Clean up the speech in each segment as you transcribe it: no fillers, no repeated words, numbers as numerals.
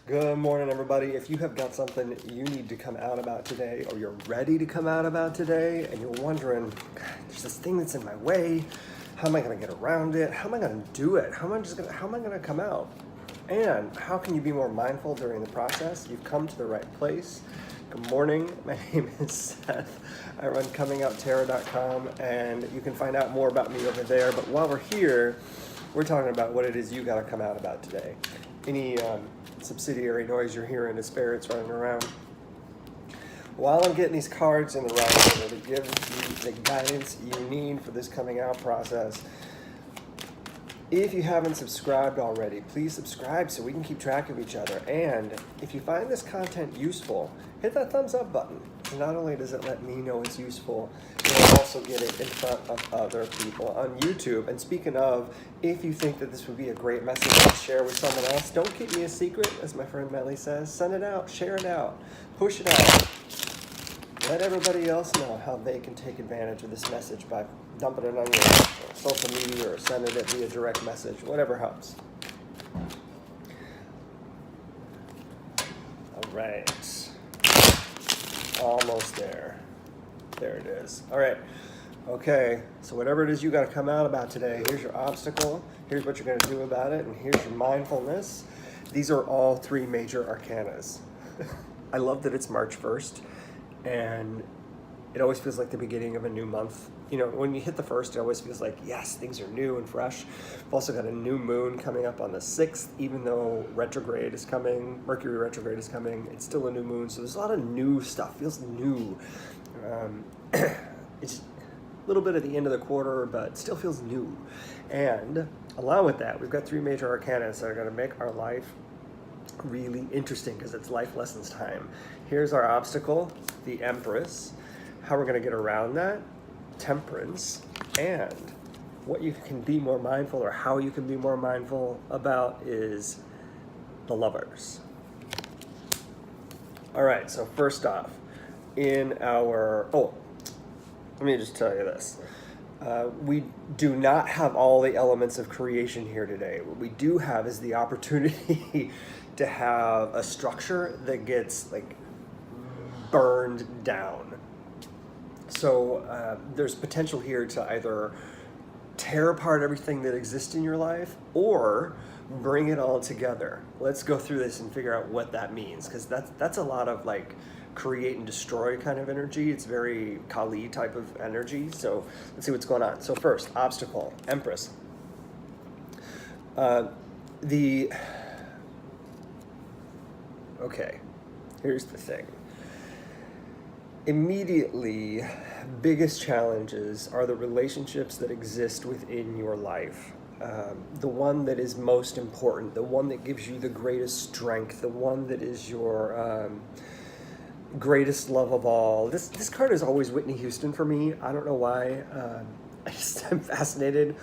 Good morning, everybody. If you have got something you need to come out about today, or you're ready to come out about today, and you're wondering, there's this thing that's in my way, how am I going to get around it? How am I going to do it? How am I going to come out? And how can you be more mindful during the process? You've come to the right place. Good morning. My name is Seth. I run Comingouttarot.com, and you can find out more about me over there. But while we're here, we're talking about what it is you got to come out about today. Any subsidiary noise you're hearing is spirits running around. While I'm getting these cards in the right order to give you the guidance you need for this coming out process, if you haven't subscribed already, please subscribe so we can keep track of each other. And if you find this content useful, hit that thumbs up button. Not only does it let me know it's useful, you'll also get it in front of other people on YouTube. And speaking of, if you think that this would be a great message to share with someone else, don't keep me a secret, as my friend Melly says. Send it out, share it out, push it out. Let everybody else know how they can take advantage of this message by dumping it on your social media or sending it via direct message, whatever helps. All right. Almost there. There it is. All right. Okay. So whatever it is you got to come out about today, here's your obstacle. Here's what you're going to do about it. And here's your mindfulness. These are all three major arcanas. I love that it's March 1st. And it always feels like the beginning of a new month. You know, when you hit the first, it always feels like, yes, things are new and fresh. We've also got a new moon coming up on the 6th, even though retrograde is coming, Mercury retrograde is coming. It's still a new moon, so there's a lot of new stuff. It feels new. It's a little bit at the end of the quarter, but still feels new. And along with that, we've got three major arcana that are going to make our life really interesting because it's life lessons time. Here's our obstacle, the Empress. How we're going to get around that, Temperance, and what you can be more mindful, or how you can be more mindful about, is the Lovers. All right, so first off, in our, let me just tell you this. We do not have all the elements of creation here today. What we do have is the opportunity to have a structure that gets like burned down. So there's potential here to either tear apart everything that exists in your life or bring it all together. Let's go through this and figure out what that means, because that's a lot of like create and destroy kind of energy. It's very Kali type of energy. So let's see what's going on. So first, obstacle, Empress. Okay, here's the thing. Immediately, biggest challenges are the relationships that exist within your life. The one that is most important, the one that gives you the greatest strength, the one that is your greatest love of all. This card is always Whitney Houston for me. I don't know why. I'm fascinated.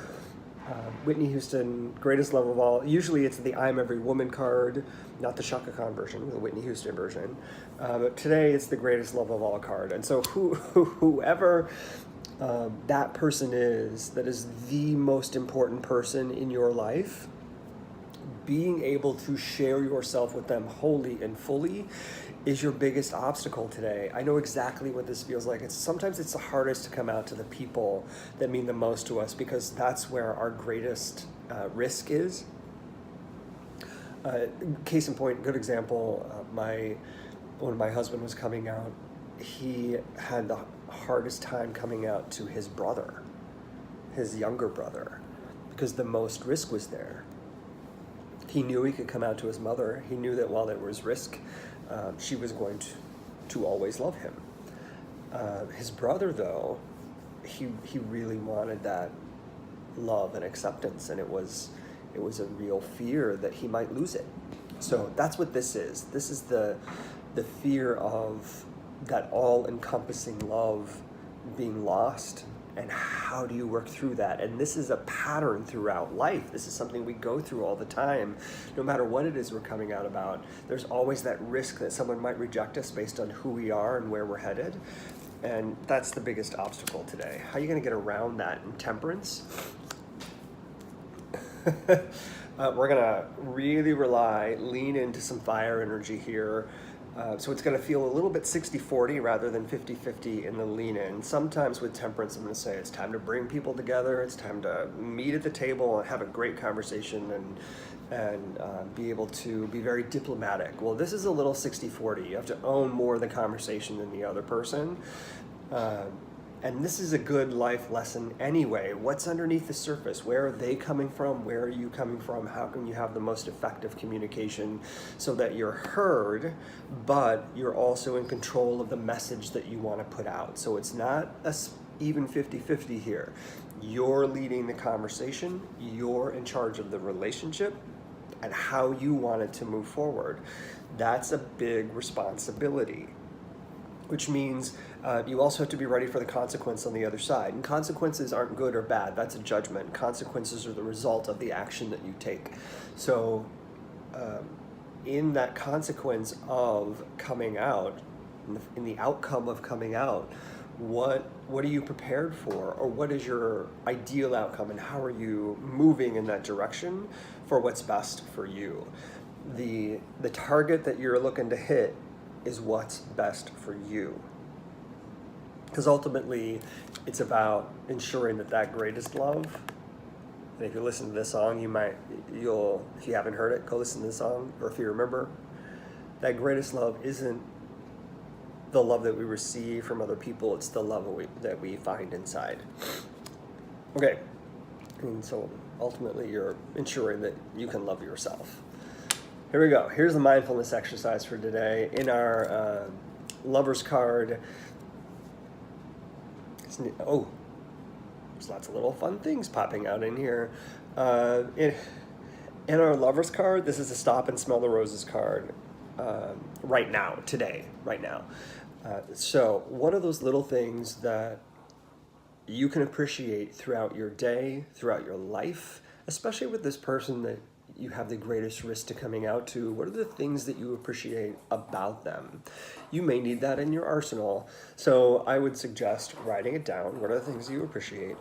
Whitney Houston, greatest love of all. Usually it's the I'm Every Woman card, not the Shaka Khan version, the Whitney Houston version. But today it's the greatest love of all card. And so whoever that person is, that is the most important person in your life, being able to share yourself with them wholly and fully is your biggest obstacle today. I know exactly what this feels like. Sometimes it's the hardest to come out to the people that mean the most to us, because that's where our greatest risk is. Case in point, good example, when my husband was coming out, he had the hardest time coming out to his brother, his younger brother, because the most risk was there. He knew he could come out to his mother. He knew that while there was risk, she was going to always love him. His brother, though, he really wanted that love and acceptance, and it was a real fear that he might lose it. So that's what this is. This is the fear of that all-encompassing love being lost. And how do you work through that? And this is a pattern throughout life. This is something we go through all the time. No matter what it is we're coming out about, there's always that risk that someone might reject us based on who we are and where we're headed. And that's the biggest obstacle today. How are you going to get around that in Temperance? We're gonna really lean into some fire energy here. So it's going to feel a little bit 60-40 rather than 50-50 in the lean in. Sometimes with temperance, I'm going to say it's time to bring people together. It's time to meet at the table and have a great conversation and be able to be very diplomatic. Well, this is a little 60-40. You have to own more of the conversation than the other person. And this is a good life lesson anyway. What's underneath the surface? Where are they coming from? Where are you coming from? How can you have the most effective communication so that you're heard, but you're also in control of the message that you want to put out? So it's not even 50-50 here. You're leading the conversation. You're in charge of the relationship and how you want it to move forward. That's a big responsibility, which means you also have to be ready for the consequence on the other side. And consequences aren't good or bad. That's a judgment. Consequences are the result of the action that you take. So in that consequence of coming out, in the outcome of coming out, what are you prepared for? Or what is your ideal outcome? And how are you moving in that direction for what's best for you? The target that you're looking to hit is what's best for you. Because ultimately, it's about ensuring that greatest love. And if you listen to this song, you'll, if you haven't heard it, go listen to the song. Or if you remember, that greatest love isn't the love that we receive from other people. It's the love that we find inside. Okay, and so ultimately, you're ensuring that you can love yourself. Here we go. Here's the mindfulness exercise for today. In our lover's card, there's lots of little fun things popping out in here. In our lover's card, this is a stop and smell the roses card right now. So what are those little things that you can appreciate throughout your day, throughout your life, especially with this person that you have the greatest risk to coming out to? What are the things that you appreciate about them? You may need that in your arsenal. So I would suggest writing it down. What are the things you appreciate?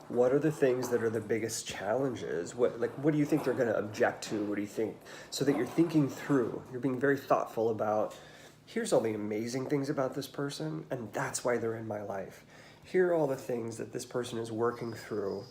What are the things that are the biggest challenges? What do you think they're going to object to? What do you think? So that you're thinking through, you're being very thoughtful about, here's all the amazing things about this person, and that's why they're in my life. Here are all the things that this person is working through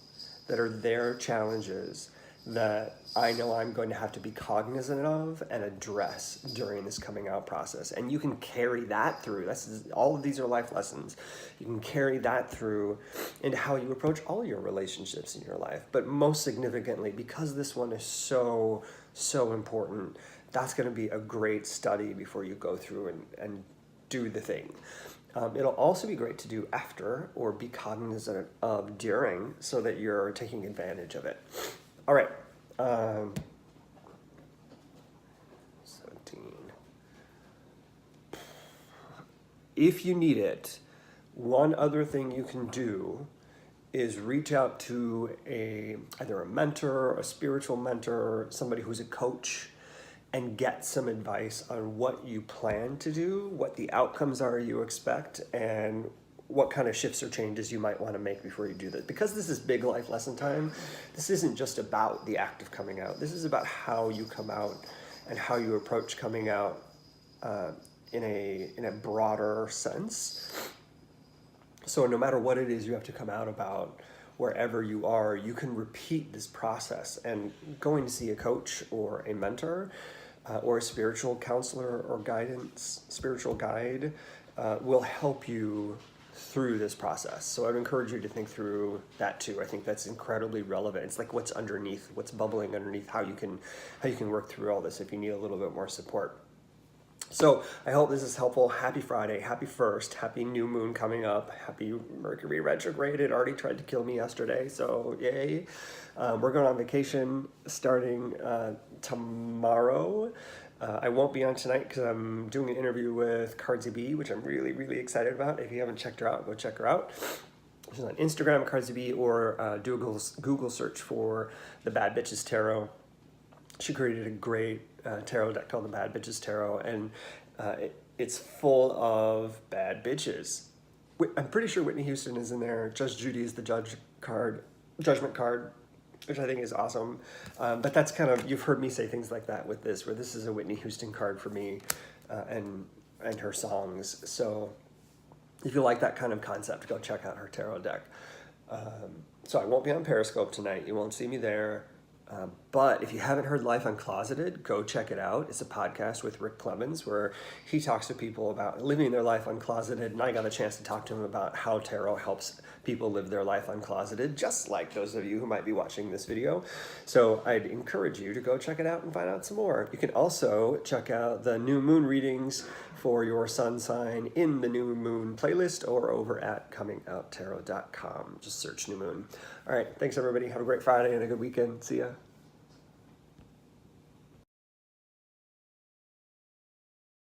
that are their challenges that I know I'm going to have to be cognizant of and address during this coming out process. And you can carry that through. All of these are life lessons. You can carry that through into how you approach all your relationships in your life. But most significantly, because this one is so, so important, that's going to be a great study before you go through and do the thing. It'll also be great to do after or be cognizant of during so that you're taking advantage of it. All right, 17. If you need it, one other thing you can do is reach out to either a mentor, a spiritual mentor, somebody who's a coach, and get some advice on what you plan to do, what the outcomes are you expect, and what kind of shifts or changes you might want to make before you do this. Because this is big life lesson time, this isn't just about the act of coming out. This is about how you come out and how you approach coming out in a broader sense. So no matter what it is you have to come out about, wherever you are, you can repeat this process. And going to see a coach or a mentor or a spiritual counselor or spiritual guide will help you through this process. So I'd encourage you to think through that too. I think that's incredibly relevant. It's like what's underneath, what's bubbling underneath, how you can work through all this if you need a little bit more support. So I hope this is helpful. Happy Friday, happy 1st, happy new moon coming up, happy Mercury retrograde. It already tried to kill me yesterday, so yay. We're going on vacation starting tomorrow. I won't be on tonight because I'm doing an interview with CardsB, which I'm really, really excited about. If you haven't checked her out, go check her out. She's on Instagram, CardsB, or do a Google search for the Bad Bitches Tarot. She created a great tarot deck called the Bad Bitches Tarot, and it's full of bad bitches. I'm pretty sure Whitney Houston is in there. Judge Judy is the judgment card. which I think is awesome. But that's kind of, you've heard me say things like that with this, where this is a Whitney Houston card for me, and her songs. So if you like that kind of concept, go check out her tarot deck. So I won't be on Periscope tonight. You won't see me there. But if you haven't heard Life Uncloseted, go check it out. It's a podcast with Rick Clemens where he talks to people about living their life uncloseted. And I got a chance to talk to him about how tarot helps people live their life uncloseted, just like those of you who might be watching this video. So I'd encourage you to go check it out and find out some more. You can also check out the new moon readings for your sun sign in the new moon playlist or over at comingouttarot.com. Just search new moon. All right. Thanks, everybody. Have a great Friday and a good weekend. See ya.